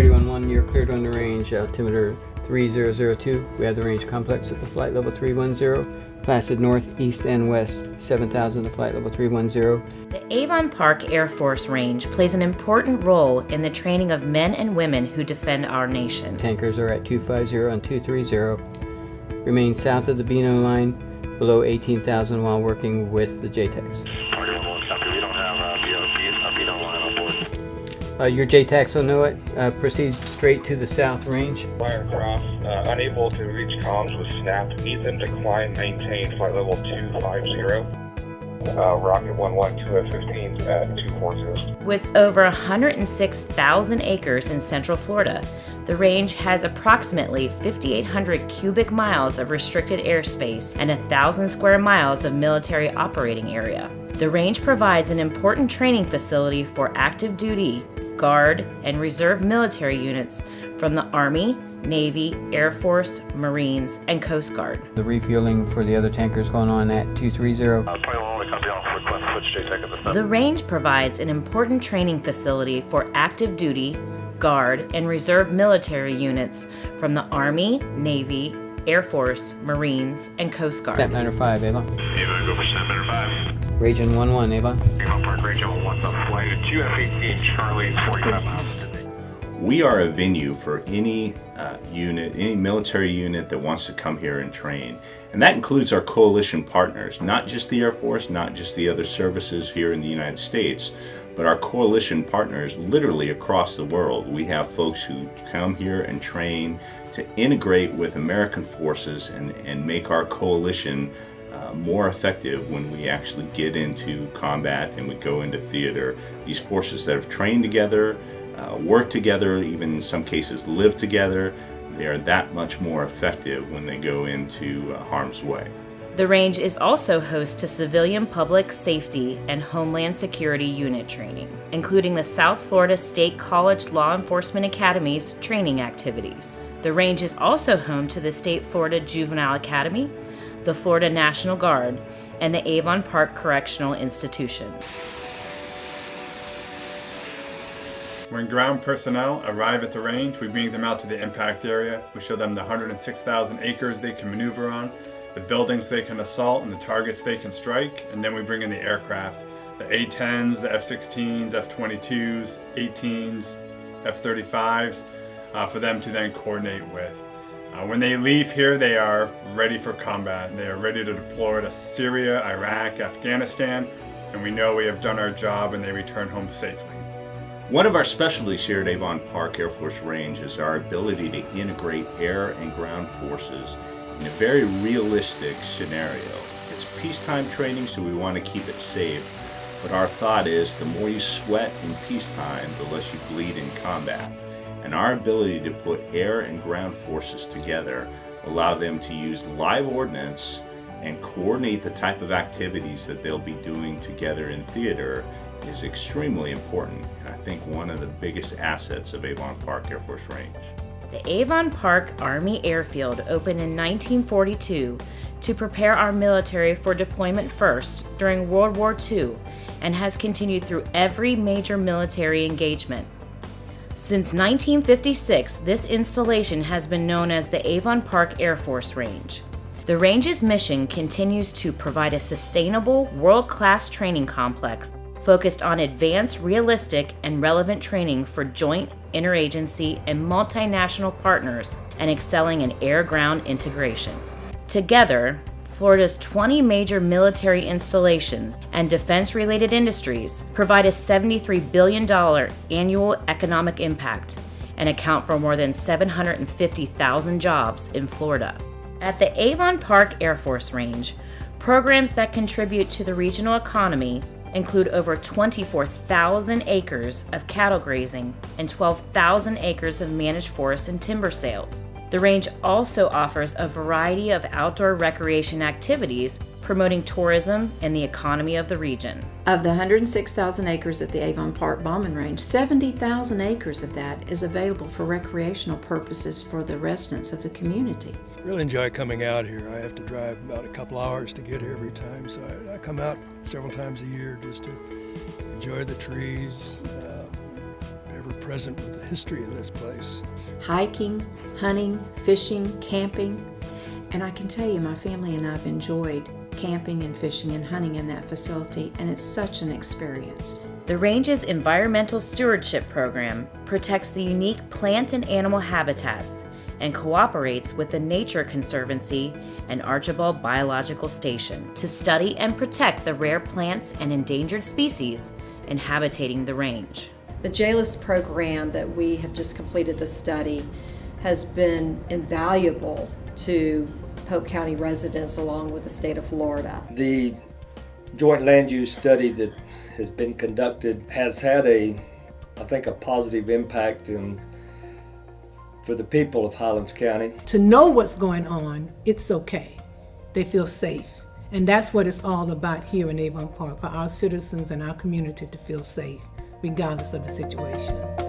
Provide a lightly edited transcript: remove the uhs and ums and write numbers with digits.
Priority 1-1, you're cleared on the range, altimeter 3002. We have the range complex at the flight level 310. Placid north, east, and west, 7,000 to flight level 310. The Avon Park Air Force Range plays an important role in the training of men and women who defend our nation. Tankers are at 250 and 230. Remain south of the Beano line, below 18,000 while working with the JTACs. Priority 1-1, copy. We don't have Beano line on board. Your JTACs will know it. Proceed straight to the south range. Wire cross, unable to reach comms with SNAP. Need them to climb, maintain flight level 250. Rocket 1-1, 2 F-15s at 240. With over 106,000 acres in Central Florida, the range has approximately 5,800 cubic miles of restricted airspace and 1,000 square miles of military operating area. The range provides an important training facility for active duty, Guard, and Reserve military units from the Army, Navy, Air Force, Marines, and Coast Guard. The refueling for the other tankers going on at 230. Priority 1-1, copy. I'll request switch JTAC at this time. The range provides an important training facility for active duty, Guard, and Reserve military units from the Army, Navy, Air Force, Marines, and Coast Guard. Snapminer 5, Avon. Avon, go for Snapminer 5. Region 1-1, Avon. Avon Park, Region 1-1, on flight at 2 F-18, Charlie, 45 miles. We are a venue for any unit, any military unit that wants to come here and train. And that includes our coalition partners, not just the Air Force, not just the other services here in the United States, but our coalition partners literally across the world. We have folks who come here and train to integrate with American forces and make our coalition more effective when we actually get into combat and we go into theater. These forces that have trained together, work together, even in some cases live together, they are that much more effective when they go into harm's way. The range is also host to civilian public safety and homeland security unit training, including the South Florida State College Law Enforcement Academy's training activities. The range is also home to the State Florida Juvenile Academy, the Florida National Guard, and the Avon Park Correctional Institution. When ground personnel arrive at the range, we bring them out to the impact area. We show them the 106,000 acres they can maneuver on, the buildings they can assault, and the targets they can strike, and then we bring in the aircraft, the A-10s, the F-16s, F-22s, 18s, F-35s, for them to then coordinate with. When they leave here, they are ready for combat. They are ready to deploy to Syria, Iraq, Afghanistan, and we know we have done our job and they return home safely. One of our specialties here at Avon Park Air Force Range is our ability to integrate air and ground forces in a very realistic scenario. It's peacetime training, so we want to keep it safe, but our thought is the more you sweat in peacetime, the less you bleed in combat. And our ability to put air and ground forces together allow them to use live ordnance and coordinate the type of activities that they'll be doing together in theater is extremely important, and I think one of the biggest assets of Avon Park Air Force Range. The Avon Park Army Airfield opened in 1942 to prepare our military for deployment first during World War II and has continued through every major military engagement. Since 1956, this installation has been known as the Avon Park Air Force Range. The range's mission continues to provide a sustainable, world-class training complex focused on advanced, realistic, and relevant training for joint, interagency, and multinational partners and excelling in air-ground integration. Together, Florida's 20 major military installations and defense-related industries provide a $73 billion annual economic impact and account for more than 750,000 jobs in Florida. At the Avon Park Air Force Range, programs that contribute to the regional economy include over 24,000 acres of cattle grazing and 12,000 acres of managed forest and timber sales. The range also offers a variety of outdoor recreation activities promoting tourism and the economy of the region. Of the 106,000 acres at the Avon Park Bombing Range, 70,000 acres of that is available for recreational purposes for the residents of the community. Really enjoy coming out here. I have to drive about a couple hours to get here every time, so I come out several times a year just to enjoy the trees, ever present with the history of this place. Hiking, hunting, fishing, camping. And I can tell you, my family and I have enjoyed camping and fishing and hunting in that facility, and it's such an experience. The range's environmental stewardship program protects the unique plant and animal habitats and cooperates with the Nature Conservancy and Archibald Biological Station to study and protect the rare plants and endangered species inhabiting the range. The JLIS program that we have just completed the study has been invaluable to Polk County residents along with the state of Florida. The joint land use study that has been conducted has had I think a positive impact for the people of Highlands County. To know what's going on, it's okay. They feel safe. And that's what it's all about here in Avon Park, for our citizens and our community to feel safe, regardless of the situation.